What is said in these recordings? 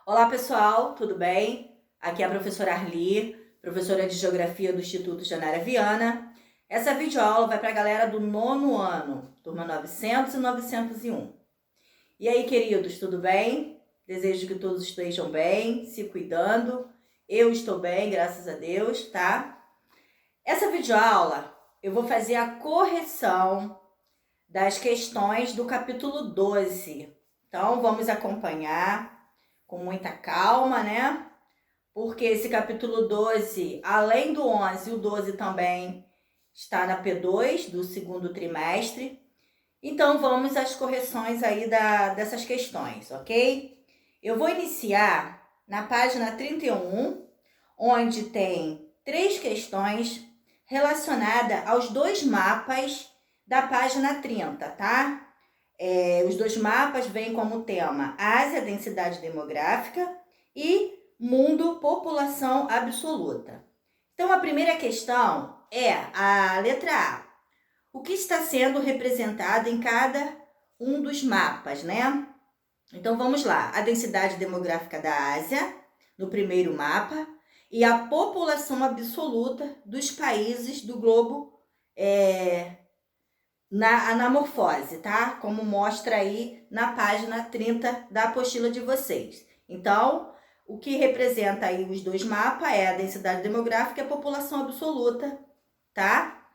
Olá pessoal, tudo bem? Aqui é a professora Arli, professora de Geografia do Instituto Janara Viana. Essa videoaula vai para a galera do nono ano, turma 900 e 901. E aí, queridos, tudo bem? Desejo que todos estejam bem, se cuidando. Eu estou bem, graças a Deus, tá? Essa videoaula eu vou fazer a correção das questões do capítulo 12. Então, vamos acompanhar com muita calma, né? Porque esse capítulo 12, além do 11, o 12 também está na P2 do segundo trimestre. Então, vamos às correções aí dessas questões, ok? Eu vou iniciar na página 31, onde tem 3 questões relacionadas aos 2 mapas da página 30, tá? Os 2 mapas vêm como tema Ásia, densidade demográfica e mundo, população absoluta. Então, a primeira questão é a letra A. O que está sendo representado em cada um dos mapas, né? Então, vamos lá. A densidade demográfica da Ásia, no primeiro mapa, e a população absoluta dos países do globo na anamorfose, tá? Como mostra aí na página 30 da apostila de vocês. Então, o que representa aí os 2 mapas é a densidade demográfica e a população absoluta, tá?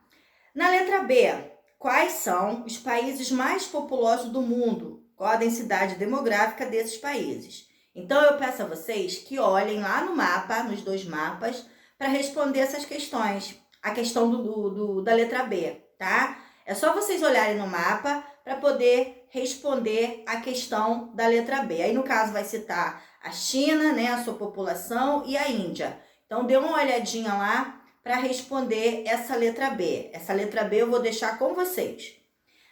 Na letra B, quais são os países mais populosos do mundo? Qual a densidade demográfica desses países? Então, eu peço a vocês que olhem lá no mapa, nos 2 mapas, para responder essas questões. A questão da letra B, tá? É só vocês olharem no mapa para poder responder a questão da letra B. Aí, no caso, vai citar a China, né, a sua população, e a Índia. Então, dê uma olhadinha lá para responder essa letra B. Essa letra B eu vou deixar com vocês.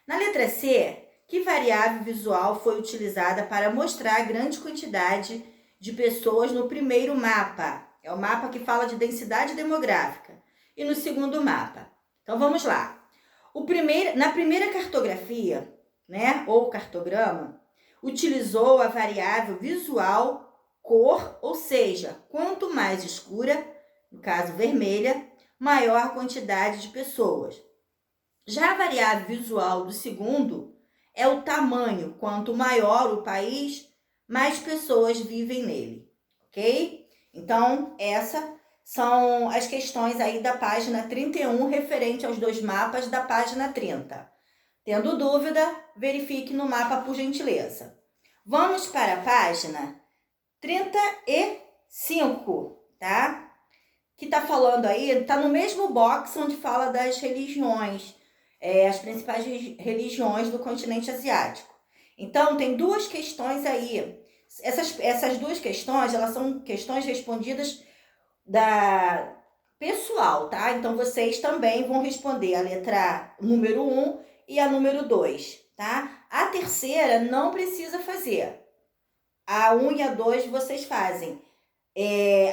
Na letra C, que variável visual foi utilizada para mostrar a grande quantidade de pessoas no primeiro mapa? É o mapa que fala de densidade demográfica. E no segundo mapa. Então, vamos lá. Na primeira cartografia, né, ou cartograma, utilizou a variável visual cor, ou seja, quanto mais escura, no caso vermelha, maior a quantidade de pessoas. Já a variável visual do segundo é o tamanho, quanto maior o país, mais pessoas vivem nele, ok? Então, essas são as questões aí da página 31, referente aos 2 mapas da página 30. Tendo dúvida, verifique no mapa por gentileza. Vamos para a página 35, tá? Que está falando aí, está no mesmo box onde fala das religiões, as principais religiões do continente asiático. Então, tem 2 questões aí. Essas 2 questões, elas são questões respondidas da pessoal, tá? Então, vocês também vão responder a letra número 1 e a número 2, tá? A terceira não precisa fazer. A 1 e a 2 vocês fazem.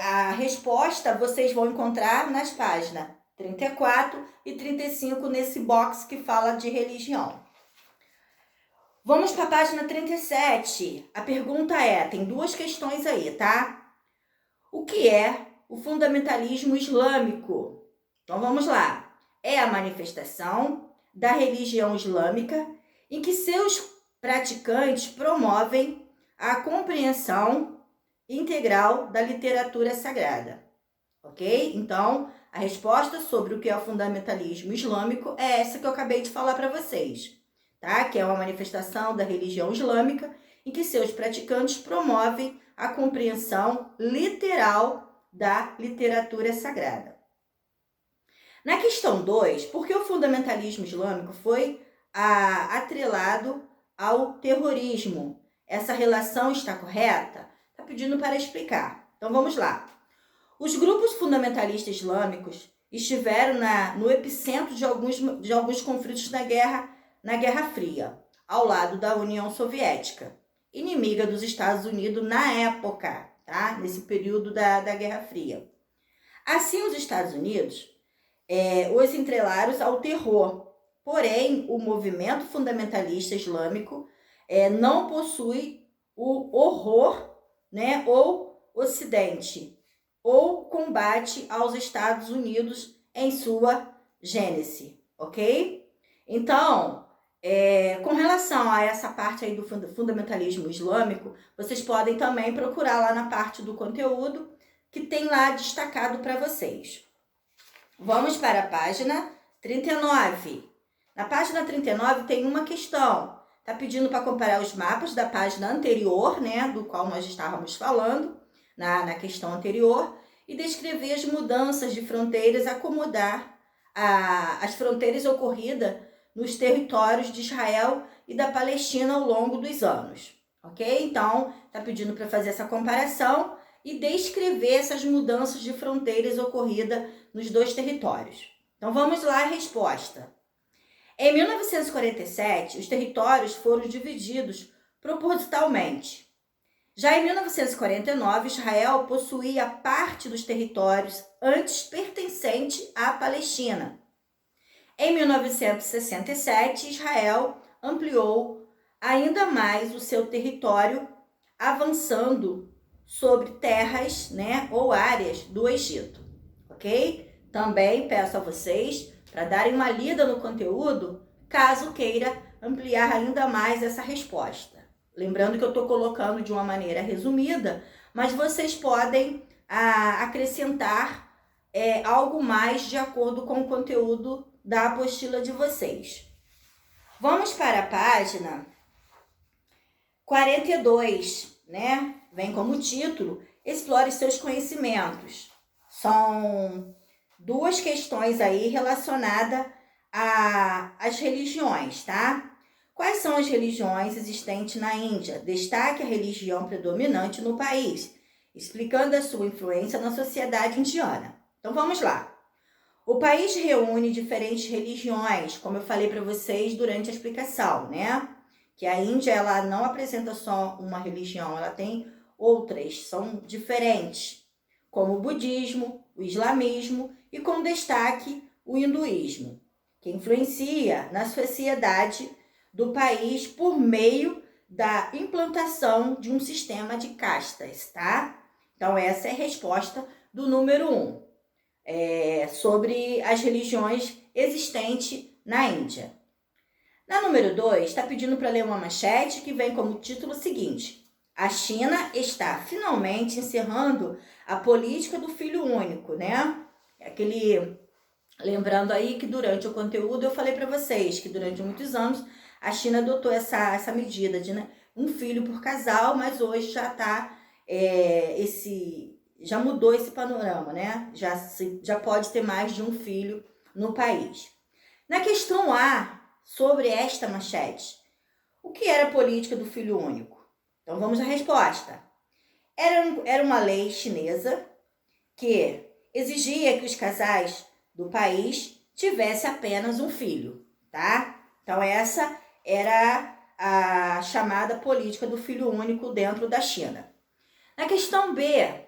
A resposta vocês vão encontrar nas páginas 34 e 35, nesse box que fala de religião. Vamos para a página 37. A pergunta tem 2 questões aí, tá? O que é o fundamentalismo islâmico? Então, vamos lá. É a manifestação da religião islâmica em que seus praticantes promovem a compreensão integral da literatura sagrada, ok? Então, a resposta sobre o que é o fundamentalismo islâmico é essa que eu acabei de falar para vocês, tá? Que é uma manifestação da religião islâmica em que seus praticantes promovem a compreensão literal da literatura sagrada. Na questão 2, por que o fundamentalismo islâmico foi atrelado ao terrorismo? Essa relação está correta? Está pedindo para explicar. Então, vamos lá. Os grupos fundamentalistas islâmicos estiveram no epicentro de alguns conflitos na Guerra Fria, ao lado da União Soviética, inimiga dos Estados Unidos na época, tá? Nesse período da Guerra Fria. Assim, os Estados Unidos os entrelaram ao terror. Porém, o movimento fundamentalista islâmico não possui o horror né, ou Ocidente, ou combate aos Estados Unidos em sua gênese, ok? Então, com relação a essa parte aí do fundamentalismo islâmico, vocês podem também procurar lá na parte do conteúdo que tem lá destacado para vocês. Vamos para a página 39. Na página 39 tem uma questão. Está pedindo para comparar os mapas da página anterior, né, do qual nós estávamos falando, na questão anterior, e descrever as mudanças de fronteiras, acomodar as fronteiras ocorridas nos territórios de Israel e da Palestina ao longo dos anos, ok? Então, está pedindo para fazer essa comparação e descrever essas mudanças de fronteiras ocorridas nos dois territórios. Então, vamos lá a resposta. Em 1947, os territórios foram divididos propositalmente. Já em 1949, Israel possuía parte dos territórios antes pertencente à Palestina. Em 1967, Israel ampliou ainda mais o seu território, avançando sobre terras, né, ou áreas do Egito, ok? Também peço a vocês para darem uma lida no conteúdo, caso queira ampliar ainda mais essa resposta. Lembrando que eu estou colocando de uma maneira resumida, mas vocês podem acrescentar algo mais de acordo com o conteúdo da apostila de vocês. Vamos para a página 42, né? Vem como título, explore seus conhecimentos. São duas questões aí relacionadas às religiões, tá? Quais são as religiões existentes na Índia? Destaque a religião predominante no país, explicando a sua influência na sociedade indiana. Então vamos lá. O país reúne diferentes religiões, como eu falei para vocês durante a explicação, né? Que a Índia, ela não apresenta só uma religião, ela tem outras, são diferentes, como o budismo, o islamismo e com destaque o hinduísmo, que influencia na sociedade do país por meio da implantação de um sistema de castas, tá? Então essa é a resposta do número 1. Sobre as religiões existentes na Índia. Na número 2, está pedindo para ler uma manchete que vem como título seguinte: a China está finalmente encerrando a política do filho único, né? Lembrando aí que durante o conteúdo eu falei para vocês que durante muitos anos a China adotou essa medida de, né, um filho por casal, mas hoje já está já mudou esse panorama, né? Já pode ter mais de um filho no país. Na questão A, sobre esta manchete, o que era a política do filho único? Então vamos à resposta. Era uma lei chinesa que exigia que os casais do país tivessem apenas um filho, tá? Então essa era a chamada política do filho único dentro da China. Na questão B,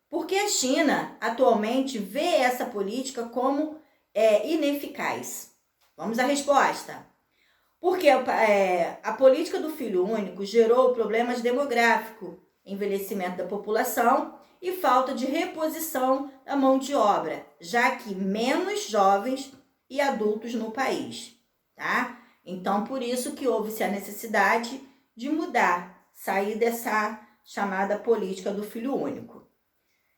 por que a China atualmente vê essa política como ineficaz? Vamos à resposta. Porque a política do filho único gerou problemas demográficos, envelhecimento da população e falta de reposição da mão de obra, já que menos jovens e adultos no país, tá? Então, por isso que houve-se a necessidade de mudar, sair dessa chamada política do filho único.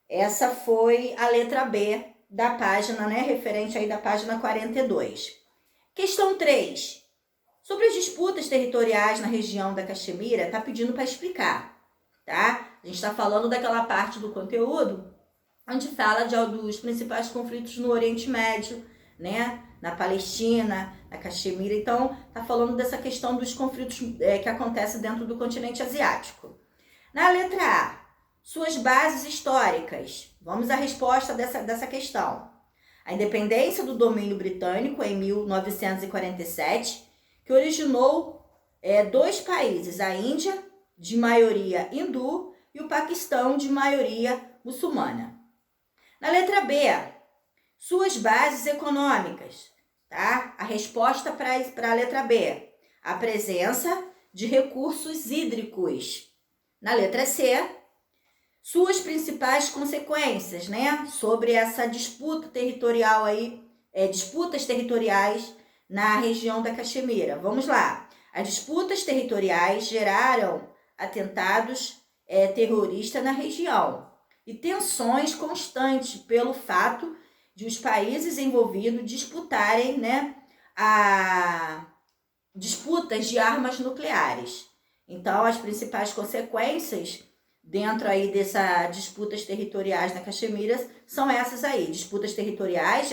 Essa foi a letra B da página, né, referente aí da página 42. Questão 3. Sobre as disputas territoriais na região da Caxemira, está pedindo para explicar, tá? A gente está falando daquela parte do conteúdo onde fala dos principais conflitos no Oriente Médio, né? Na Palestina, na Caxemira. Então, está falando dessa questão dos conflitos que acontecem dentro do continente asiático. Na letra A, suas bases históricas. Vamos à resposta dessa questão. A independência do domínio britânico em 1947, que originou dois países, a Índia, de maioria hindu, e o Paquistão, de maioria muçulmana. Na letra B, suas bases econômicas, tá? A resposta para a letra B, a presença de recursos hídricos. Na letra C, principais consequências, né, sobre essa disputa territorial aí, disputas territoriais na região da Caxemira. Vamos lá. As disputas territoriais geraram atentados terroristas na região e tensões constantes pelo fato de os países envolvidos disputarem, né, disputas de armas nucleares. Então, as principais consequências dentro aí dessas disputas territoriais na Caxemira são essas aí, disputas territoriais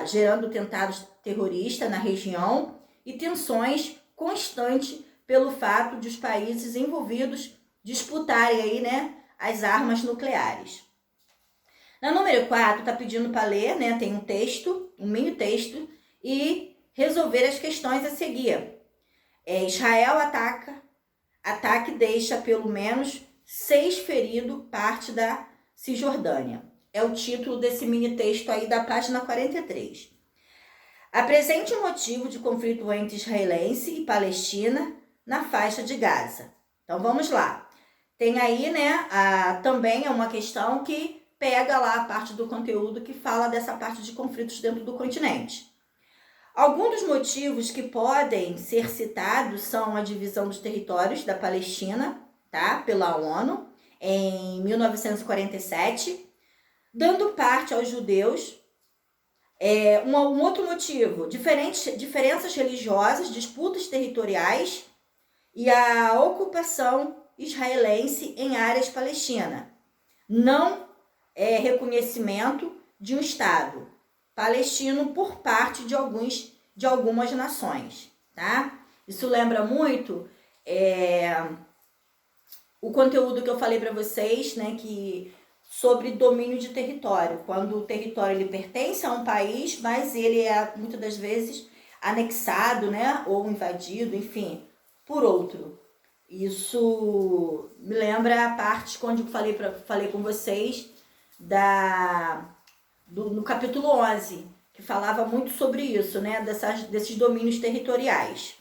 gerando tentados terroristas na região e tensões constantes pelo fato de os países envolvidos disputarem aí, né, as armas nucleares. Na número 4, está pedindo para ler, né, tem um texto, um mini texto, e resolver as questões a seguir. Israel ataque deixa pelo menos 6 feridos, parte da Cisjordânia. É o título desse mini texto aí da página 43. Apresente o motivo de conflito entre israelense e Palestina na faixa de Gaza. Então vamos lá. Tem aí, né, também é uma questão que pega lá a parte do conteúdo que fala dessa parte de conflitos dentro do continente. Alguns dos motivos que podem ser citados são a divisão dos territórios da Palestina, tá, pela ONU, em 1947, dando parte aos judeus. Um outro motivo, diferenças religiosas, disputas territoriais e a ocupação israelense em áreas palestinas. Não reconhecimento de um Estado palestino por parte de algumas nações, tá? Isso lembra muito o conteúdo que eu falei para vocês, né, sobre domínio de território, quando o território ele pertence a um país, mas ele é muitas das vezes anexado, né, ou invadido, enfim, por outro. Isso me lembra a parte quando eu falei com vocês no capítulo 11, que falava muito sobre isso, né, desses domínios territoriais.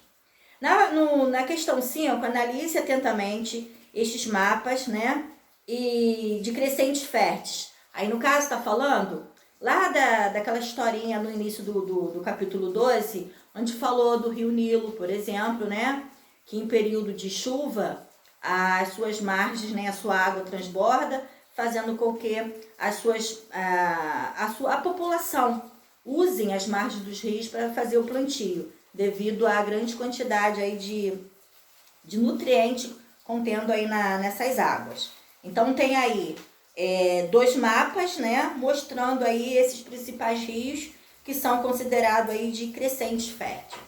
Na questão 5, analise atentamente estes mapas, né, e de crescentes férteis. Aí no caso está falando lá daquela historinha no início do capítulo 12, onde falou do rio Nilo, por exemplo, né, que em período de chuva as suas margens, né, a sua água transborda, fazendo com que a população usem as margens dos rios para fazer o plantio, devido à grande quantidade aí de nutrientes contendo aí nessas águas. Então tem aí 2 mapas, né, mostrando aí esses principais rios que são considerados aí de crescentes férteis.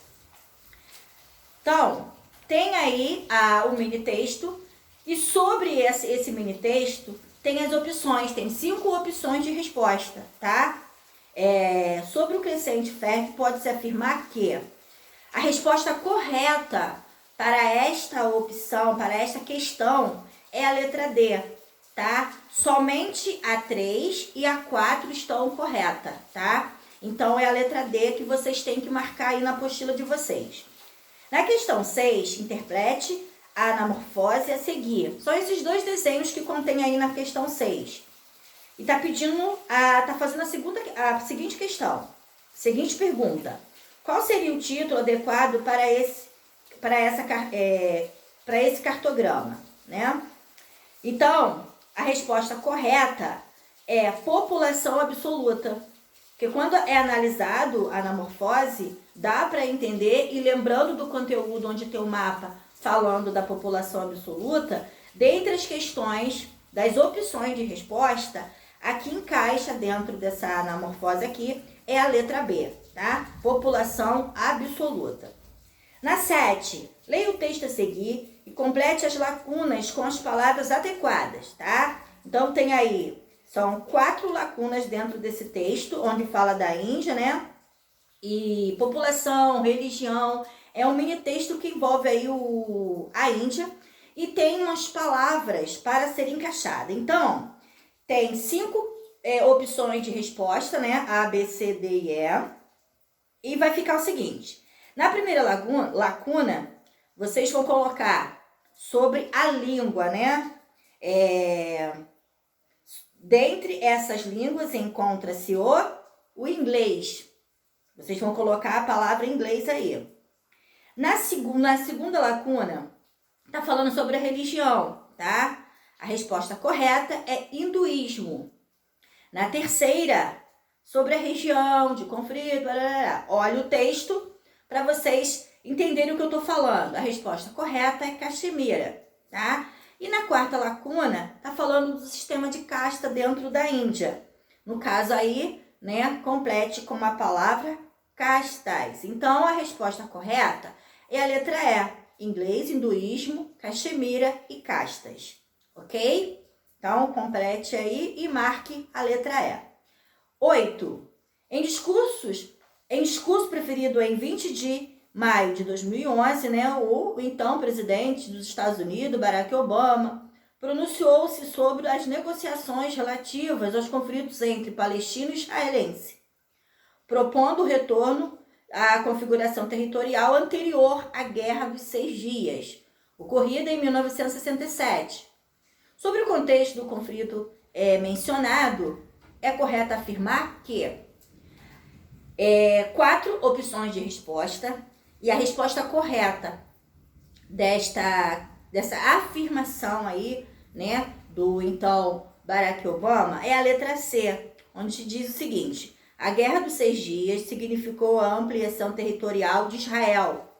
Então, tem aí o mini texto, e sobre esse mini texto tem as opções, tem 5 opções de resposta, tá? Sobre o crescente fértil, pode-se afirmar que a resposta correta para esta opção, para esta questão, é a letra D, tá? Somente a 3 e a 4 estão corretas, tá? Então, é a letra D que vocês têm que marcar aí na apostila de vocês. Na questão 6, interprete a anamorfose a seguir. São esses 2 desenhos que contém aí na questão 6. E tá fazendo a seguinte questão, seguinte pergunta. Qual seria o título adequado para esse cartograma, né? Então, a resposta correta é população absoluta. Porque quando é analisado a anamorfose, dá para entender, e lembrando do conteúdo onde tem o mapa falando da população absoluta, dentre as questões das opções de resposta, a que encaixa dentro dessa anamorfose aqui é a letra B, tá? População absoluta. Na 7, leia o texto a seguir e complete as lacunas com as palavras adequadas, tá? Então tem aí, são 4 lacunas dentro desse texto, onde fala da Índia, né? E população, religião, é um mini texto que envolve aí a Índia e tem umas palavras para serem encaixadas. Então, tem 5 opções de resposta, né? A, B, C, D e E. E vai ficar o seguinte. Na primeira lacuna, vocês vão colocar sobre a língua, né? Dentre essas línguas encontra-se o inglês. Vocês vão colocar a palavra inglês aí. Na segunda lacuna, está falando sobre a religião, tá? A resposta correta é hinduísmo. Na terceira, sobre a região de conflito, olha o texto para vocês entenderem o que eu estou falando. A resposta correta é Caxemira, tá? E na quarta lacuna, está falando do sistema de casta dentro da Índia. No caso aí, né, complete com a palavra castas. Então, a resposta correta é a letra E. Inglês, hinduísmo, Caxemira e castas. Ok? Então, complete aí e marque a letra E. 8. Em discurso preferido em 20 de maio de 2011, né, o então presidente dos Estados Unidos, Barack Obama, pronunciou-se sobre as negociações relativas aos conflitos entre palestino e israelense, propondo o retorno à configuração territorial anterior à Guerra dos 6 Dias, ocorrida em 1967. Sobre o contexto do conflito mencionado, é correto afirmar que 4 opções de resposta, e a resposta correta dessa afirmação aí, né, do então Barack Obama, é a letra C, onde diz o seguinte: a Guerra dos 6 Dias significou a ampliação territorial de Israel,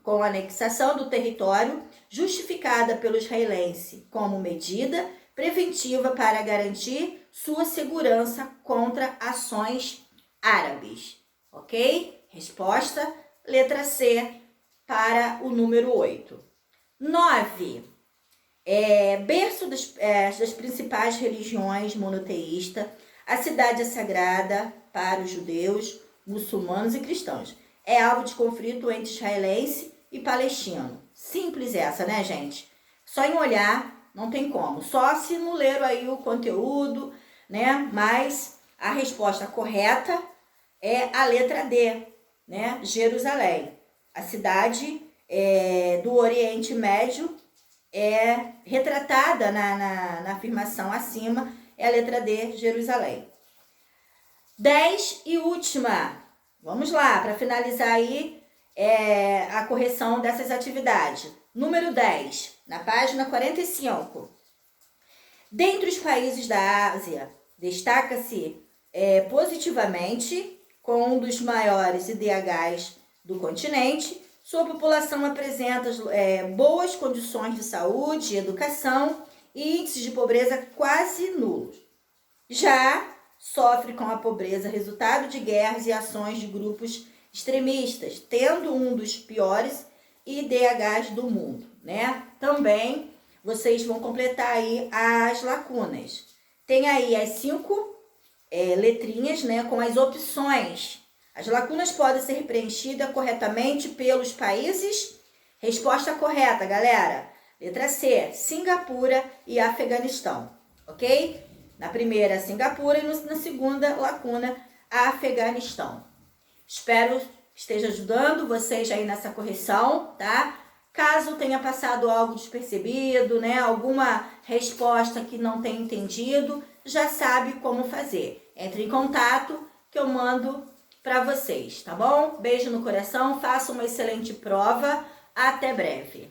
com a anexação do território justificada pelo israelense como medida preventiva para garantir sua segurança contra ações árabes. Ok? Resposta, letra C, para o número 8. 9. Berço das principais religiões monoteístas, a cidade é sagrada para os judeus, muçulmanos e cristãos. É alvo de conflito entre israelense e palestino. Simples essa, né, gente? Só em olhar, não tem como. Só se não leram aí o conteúdo, né? Mas a resposta correta é a letra D, né? Jerusalém. A cidade do Oriente Médio é retratada na afirmação acima, é a letra D, Jerusalém. 10 e última. Vamos lá, para finalizar aí a correção dessas atividades. Número 10, na página 45. Dentre os países da Ásia, destaca-se positivamente, com um dos maiores IDHs do continente, sua população apresenta boas condições de saúde, educação e índices de pobreza quase nulos. Já sofre com a pobreza resultado de guerras e ações de grupos extremistas, tendo um dos piores IDHs do mundo, né? Também vocês vão completar aí as lacunas. Tem aí as 5 letrinhas, né, com as opções. As lacunas podem ser preenchidas corretamente pelos países. Resposta correta, galera. Letra C, Singapura e Afeganistão, ok? Na primeira, Singapura, e na segunda lacuna, Afeganistão. Espero que esteja ajudando vocês aí nessa correção, tá? Caso tenha passado algo despercebido, né, alguma resposta que não tenha entendido, já sabe como fazer. Entre em contato que eu mando para vocês, tá bom? Beijo no coração, faça uma excelente prova. Até breve.